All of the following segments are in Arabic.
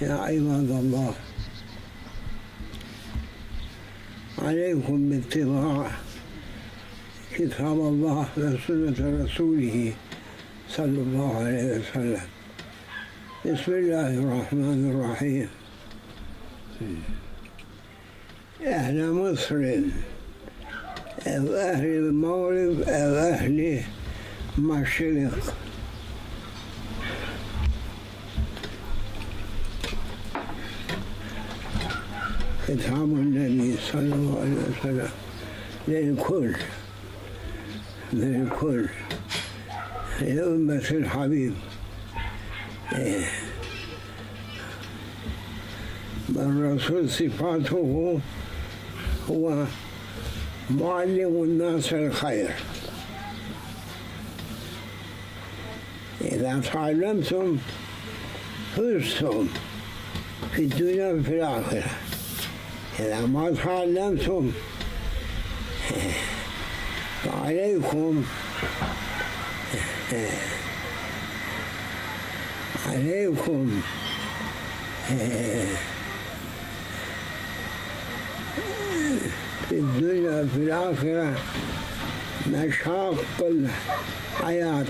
يا عباد الله، عليكم باتباع كتاب الله وسنة رسوله صلى الله عليه وسلم. بسم الله الرحمن الرحيم. أهل مصر أو أهل المغرب أو أهل مشرق، كتاب النبي صلى الله عليه وسلم للكل لأمة الحبيب. الرسول صفاته هو معلم الناس الخير. إذا تعلمتم فزتم في الدنيا وفي الآخرة. إذا ما تعلمتم فعليكم في الدنيا وفي الآخرة مشاق الحياة.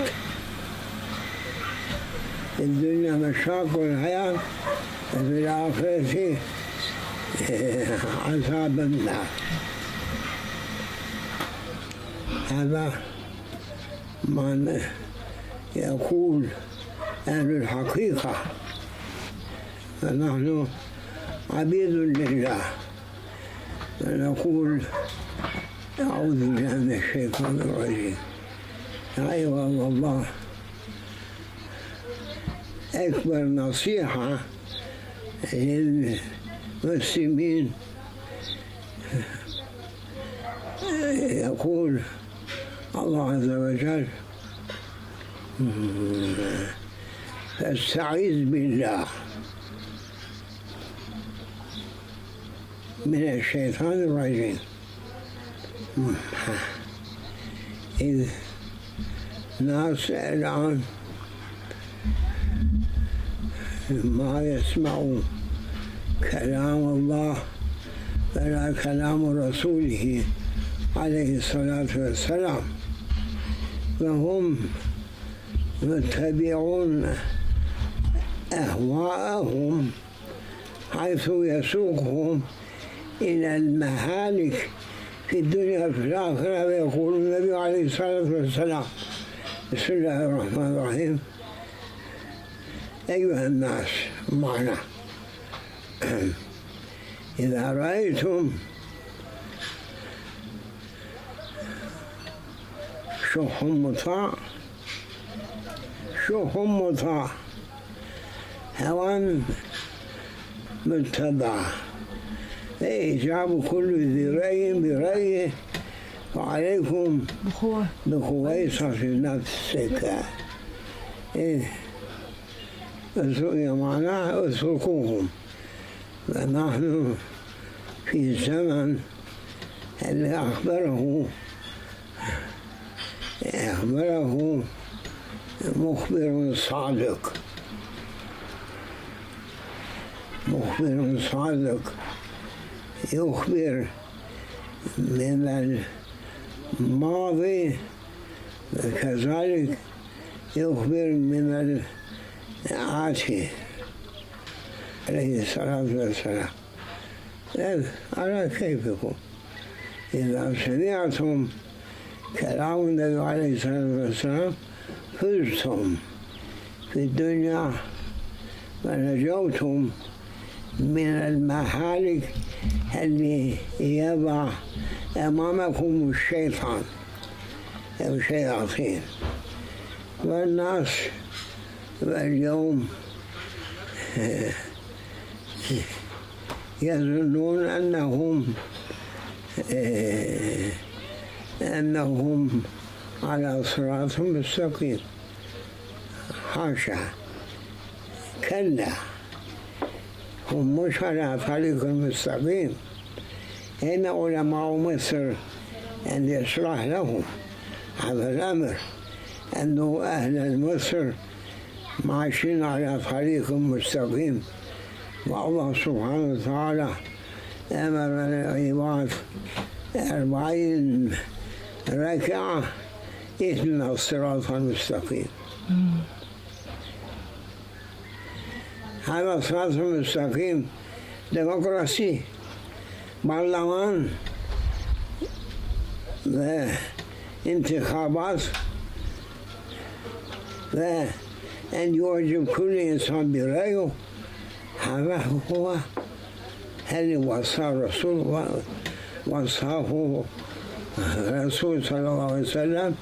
في الدنيا مشاق الحياة وفي الآخرة عذاب النار. هذا ما يقول أهل الحقيقة، فنحن عبيد لله، ونقول أعوذ بالله من الشيطان الرجيم. أيها الله، أكبر نصيحة للمسلمين يقول الله عز وجل: فاستعيذ بالله من الشيطان الرجيم. إذ ناس الآن ما يسمعوا كلام الله ولا كلام رسوله عليه الصلاة والسلام، وهم يتبعون أهواءهم حيث يسوقهم إلى المهالك في الدنيا وفي الآخرة. ويقول النبي عليه الصلاة والسلام: بسم الله الرحمن الرحيم. أيها الناس، معنا إذا رأيتم شح مطاع هوى متبع، فإجاب كل ذي رأي برأيه، فعليكم بخويصة نفسك. معناه اتركوهم. ونحن في زمن اللي أخبره مخبر صادق يخبر من الماضي، وكذلك يخبر من الآتي عليه الصلاة والسلام. على كيفكم إذا سمعتم كلام النبي عليه الصلاة والسلام فزتم في الدنيا ونجوتم من المهالك اللي يضع أمامكم الشيطان أو الشياطين. والناس اليوم يظنون أنهم على صراط مستقيم. حاشا، كلا، هم مش على طريق المستقيم. هنا علماء مصر أن يشرح لهم هذا الأمر، أنه أهل مصر ماشيين على طريق مستقيم، والله سبحانه وتعالى أمر العباد 40 ركعة اهدنا الصراط المستقيم. هذا الصراط المستقيم ديمقراطي برلمان وانتخابات وأن يعجب كل إنسان برأيه. هذا هو اللي وصى الرسول وصاه الرسول صلى الله عليه وسلم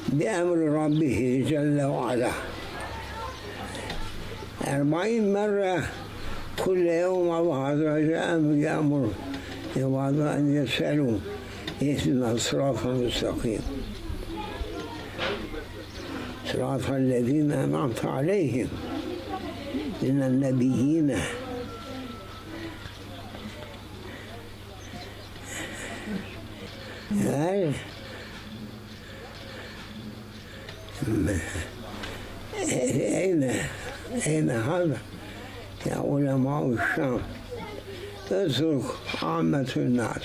بأمر ربه جل وعلا 40 مرة كل يوم الله عز وجل يأمر عباده أن يسألوا اهدنا الصراط المستقيم صراط الذين أنعمت عليهم من النبيين أين هذا يا علماء الشام؟ اترك عامة الناس،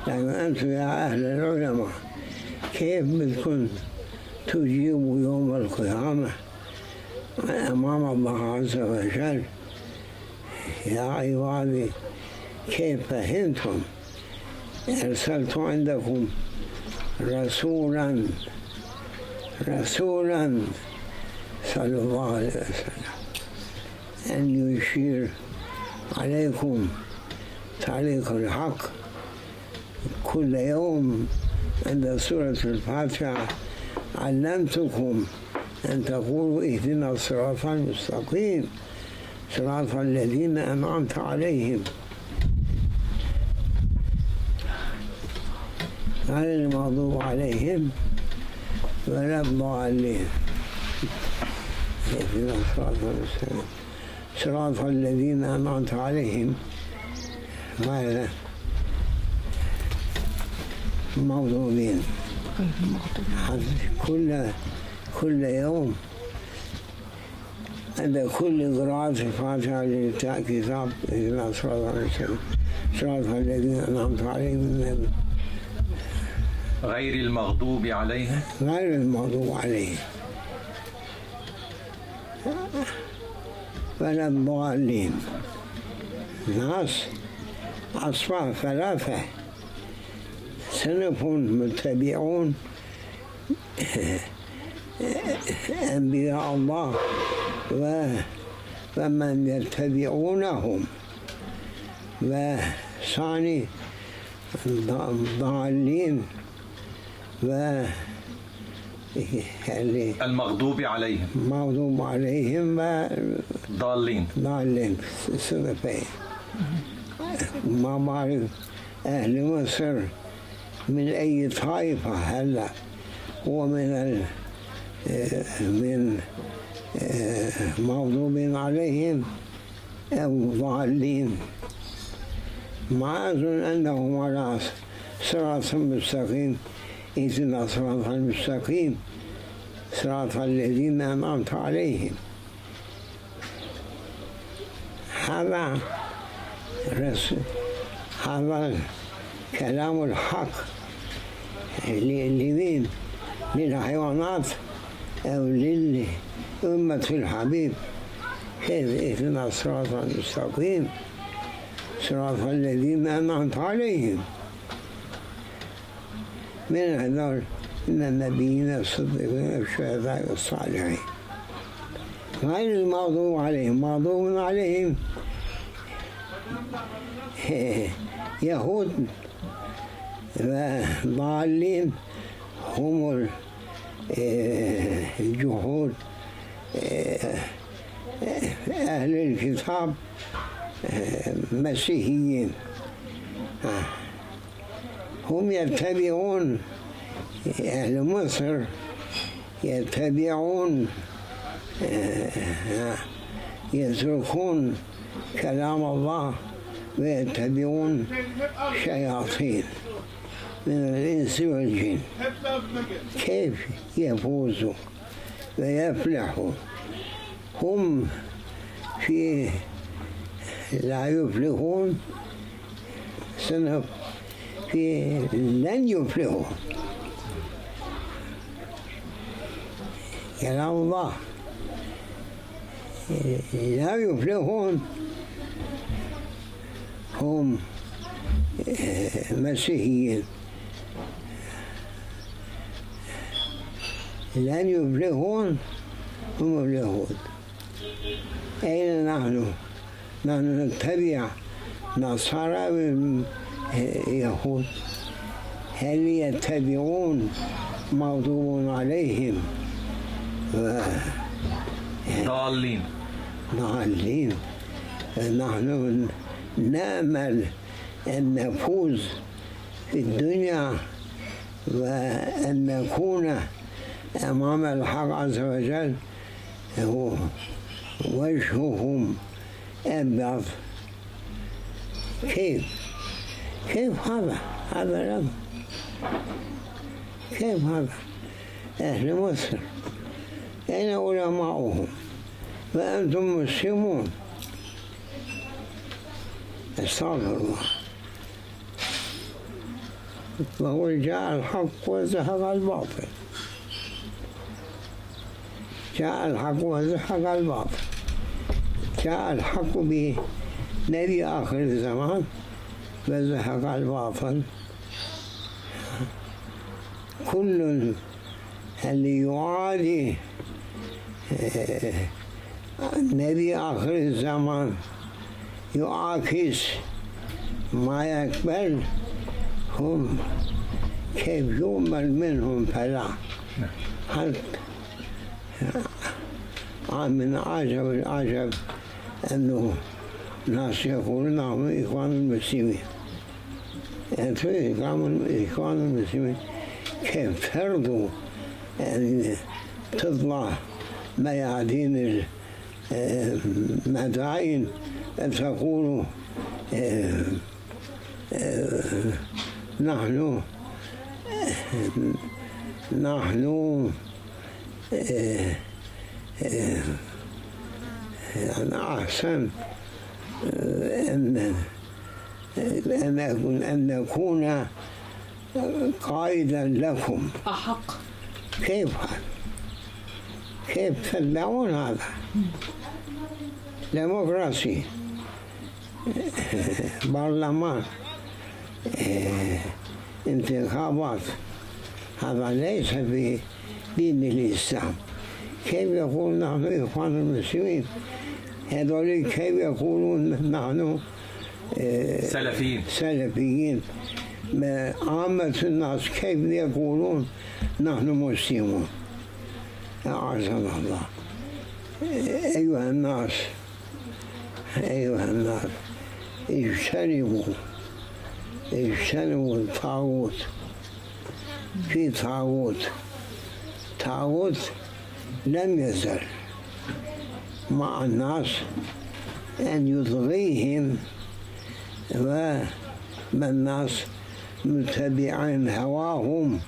لكن أنتم يا أهل العلماء كيف بدكم تجيبوا يوم القيامة أمام الله عز وجل؟ يا عبادي كيف فهمتم؟ أرسلت عندكم رسولا صلى الله عليه وسلم أن يشير عليكم تعليق الحق كل يوم عند سورة الفاتحة. علمتكم أن تقولوا اهدنا الصراط المستقيم صراط الذين أنعمت عليهم غير المغضوب عليهم ولا الضالين. اهدنا الصراط المستقيم صراط الذين أنعمت عليهم غير المغضوبين. كل يوم عند كل قراءة الفاتحة للكتاب اهدنا الصراط المستقيم صراط الذين أنعمت عليهم غير المغضوب عليهم ولا الضالين. الناس أصبح 3 صنف متبعون أنبياء الله ومن يتبعونهم، وثاني الضالين المغضوب عليهم ضالين صنفين. ما بعرف أهل مصر من أي طائفة هلا، هو من مغضوب عليهم أو ضالين. ما أظن أنهم على صراط مستقيم اهدنا الصراط المستقيم صراط الذين أنعمت عليهم. هذا كلام الحق لمين؟ للحيوانات أو للأمة الحبيب. كيف اهدنا الصراط المستقيم صراط الذين أنعمت عليهم من هذول من النبيين الصديقين والشهداء والصالحين غير المغضوب عليهم. مغضوب عليهم يهود، وضالين هم الجهود أهل الكتاب مسيحيين. هم يتبعون أهل مصر يتبعون يتركون كلام الله ويتبعون شياطين من الإنس والجن. كيف يفوزوا ويفلحوا؟ هم في لا يفلحون في لن يفلحوا. كلام الله لا يفلحون هم مسيحيين، لن يفلحون هم اليهود. أين نحن؟ نحن نتبع نصارى واليهود. هل يتبعون مغضوب عليهم ضالين؟ نحن نأمل أن نفوز في الدنيا وأن نكون أمام الحق عز وجل وجههم أبيض. كيف هذا الأمر؟ كيف هذا؟ أهل مصر أين علماؤهم وأنتم مسلمون؟ استغفر الله. وقل جاء الحق وزهق الباطل. جاء الحق وزهق الباطل. جاء الحق بنبي آخر الزمان وزهق الباطل. كل اللي يعادي نبي آخر الزمان يعاكس ما يقبل هم كيف يؤمن منهم فلا. من عجب العجب أنه ناس يقولون نحن إخوان المسلمين. إخوان المسلمين كيف ترضوا أن تطلع ميادين المدائن تقولوا نحن أحسن أن نكون قائدا لكم. أحق. كيف تدعون هذا؟ ديمقراطي، برلمان، انتخابات، هذا ليس في دين الإسلام. كيف يقول نحن إخوان المسلمين؟ هذول كيف يقولون نحن سلفيين؟ عامة الناس كيف يقولون نحن مسلمون؟ أعزنا الله. أيها الناس اجتنبوا الطاغوت. في طاغوت لم يزل مع الناس أن يطغيهم، والناس متبعين هواهم،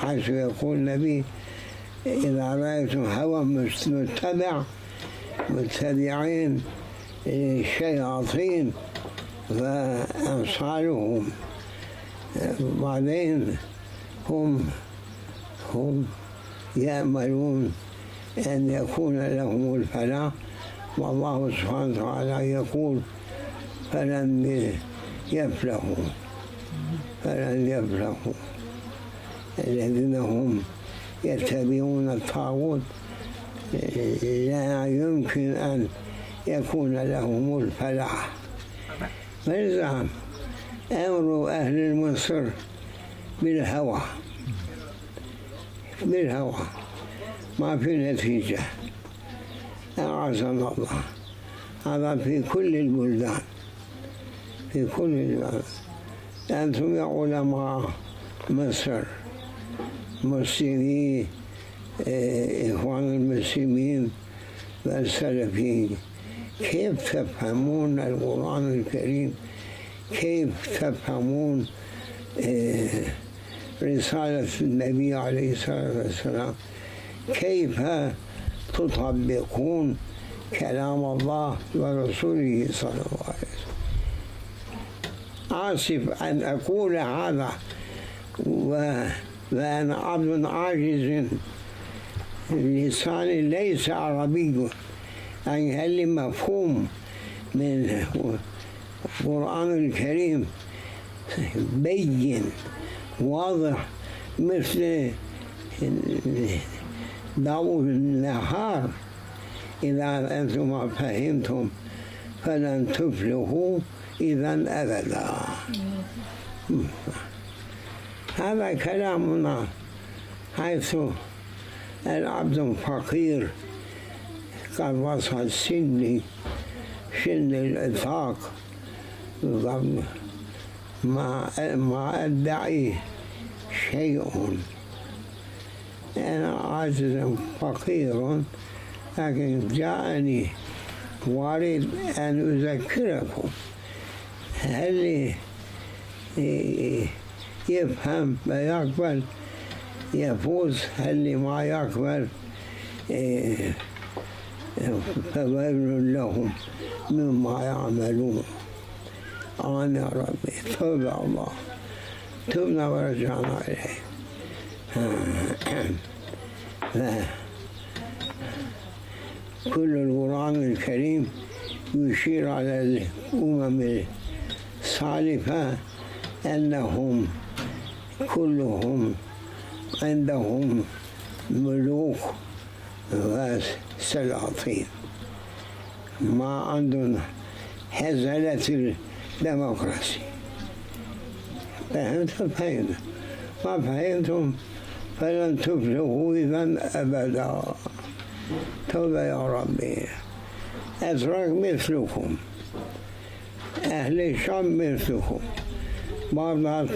حيث يقول النبي إذا رأيتم هوى متبعين الشياطين وأمثالهم، بعدين هم يأملون أن يكون لهم الفلاح، والله سبحانه وتعالى يقول فلن يفلحوا. الذين هم يتبعون الطاغوت لا يمكن أن يكون لهم الفلاح. فلذا أمر أهل مصر بالهوى ما في نتيجة. أعزنا الله. هذا في كل البلدان، أنتم يا علماء مصر مسلمين، إخوان المسلمين والسلفيين، كيف تفهمون القرآن الكريم؟ كيف تفهمون رسالة النبي عليه الصلاة والسلام؟ كيف تطبقون كلام الله ورسوله صلى الله عليه وسلم. آسف أن أقول هذا وأنا عبد عاجز لساني ليس عربي، أن هل لي مفهوم من القرآن الكريم بين واضح مثل ضوء النهار. إذا أنتم ما فهمتم فلن تفلحوا إذا أبدا. هذا كلامنا، حيث العبد فقير قد وصل سن الإنفاق، ما أدعي شيء. أنا عاجز فقير، لكن جاءني وارد أن أذكركم. هل يفهم ويقبل يفوز، هل ما يقبل فويل لهم مما يعملون. آمين يا ربي. توب الله، تبنا ورجعنا إليه. كل القرآن الكريم يشير على الأمم السالفة أنهم كلهم عندهم ملوك وسلاطين، ما عندهم هزلة الديمقراطية. فهمتم؟ ما فهمتم فلن تفلحوا إذا أبدا. توبة يا ربي. أتراك مثلكم، أهل الشام مثلكم، بعض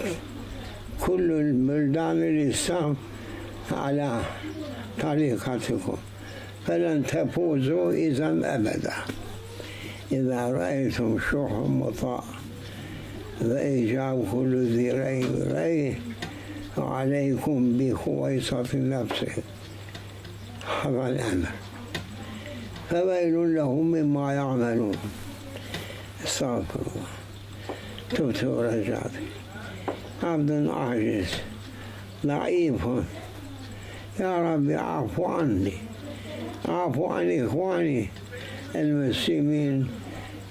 كل البلدان الإسلام على طريقتكم، فلن تفوزوا إذا أبدا. إذا رأيتم شح مطاع وإيجاب كل ذي رأي عليكم بخويصة نفسه هذا الأمر، فويل لهم مما يعملون. استغفر الله. تبت ورجعت. عبد عاجز ضعيف، يا رب اعف عني، اعف عن إخواني المسلمين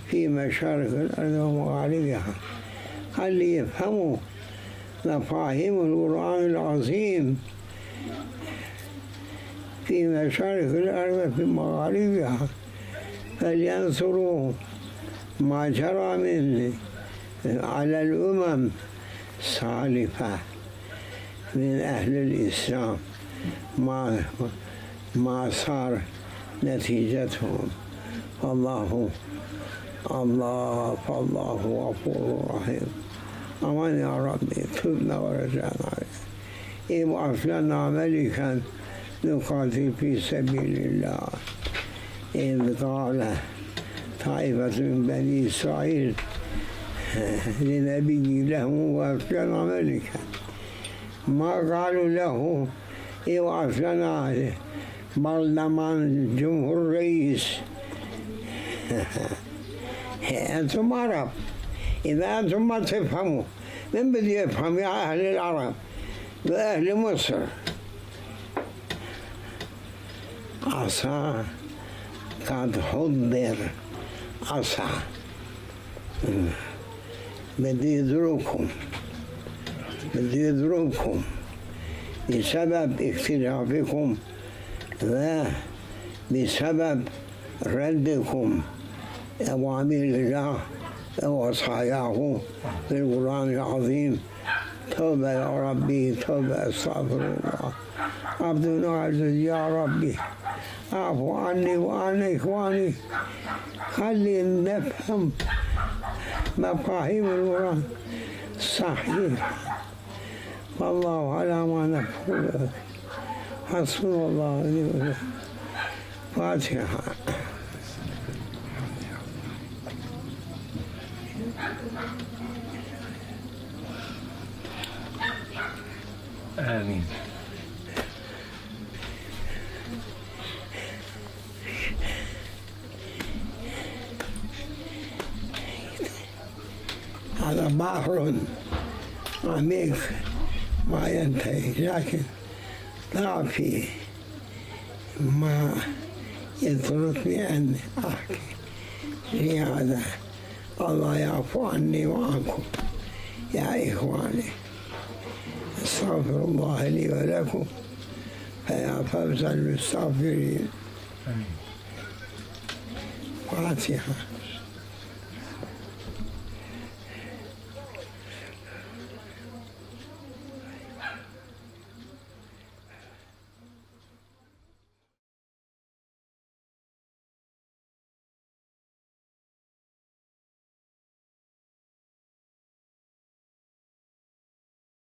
في مشارق الأرض ومغاربها، خلي يفهموا مفاهيم القرآن العظيم في مشارق الأرض في مغاربها، فلينصروا ما جرى من على الأمم السالفة من أهل الإسلام، ما صار نتيجتهم. فالله غفور رحيم. أمان يا ربي. تبنا ورجعنا عليه. ابعث لنا ملكا نقاتل في سبيل الله. إذ قال طائفة من بني إسرائيل لنبي له وابعث لنا ملكا، ما قالوا له ابعث لنا برلمان جمهور رئيس. أنتم عرب، إذا أنتم ما تفهموا من بده يفهم؟ يا أهل العرب وأهل مصر. عصا قد حضر، عصا بده يضربكم بسبب اختلافكم وبسبب ردكم أوامر الله ووصاياه في القرآن العظيم. توبة يا ربي، توبة. استغفر الله. عبد عزيز يا ربي، اعفو عني وعن إخواني، خلي نفهم مفاهيم القرآن صحيح. والله على ما نقول. حسبنا الله ونعم الوكيل. فاتحة. آمين. بحر عميق ما ينتهي، لكن ضع فيه ما يتركني أن أحكي زيادة. الله يعفو عني وعنكم يا إخواني. استغفر الله لي ولكم فيا فوز المستغفرين. آمين. فاتحة.